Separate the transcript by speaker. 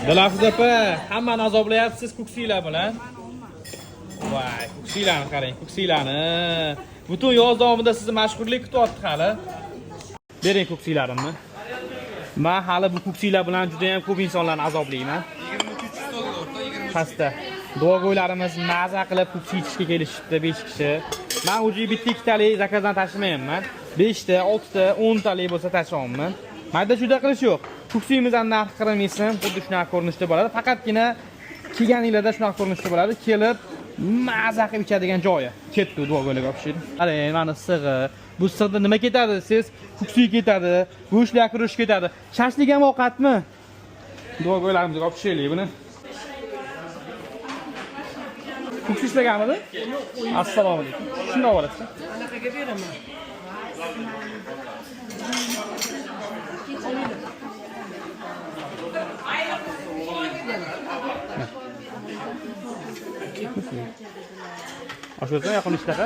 Speaker 1: Dilafruz opa, hammani azoblayapsiz ko'ksinglar bilan. Voy, ko'ksinglarni qarang, ko'ksinglarni. Butun yoz davomida sizni mashhurlik kutyapti hali. Bering ko'ksinglarimni. Men hali bu ko'ksinglar bilan juda ham ko'p insonlarni azoblayman.
Speaker 2: 23 stolga o'rta, 23.
Speaker 1: Pastda. Duogo'ylarimiz maza qilib ko'ksi ichishga kelishibdi 5 kishi. Men o'zi bitta ikkitalik zakazdan tashlamayman. 5 ta, 6 ta, 10 talik bo'lsa tashlayman. Mayda juda qilish yo'q. Ko'ksingizdan narx qiramisin, xuddi shunaqa ko'rinishda bo'ladi. Faqatgina kelganinglarda shunaqa ko'rinishda bo'ladi. Kelib maza qilib ichadigan joyi. Ketdi duogo'ylarga o'xshaydi. Qarang, mana sig'i. Bu sig'da nima ketadi siz? Ko'ksiga ketadi, go'shtlar kirish ketadi. Shashlik ham ovqatmi? Duogo'ylarimizga olib tushaylik buni. Ko'ksi ishlaganmidi? Assalomu alaykum. Shunday olasiz.
Speaker 3: Anaqaga beraman.
Speaker 1: Oshqozon yaqin ishlaqa.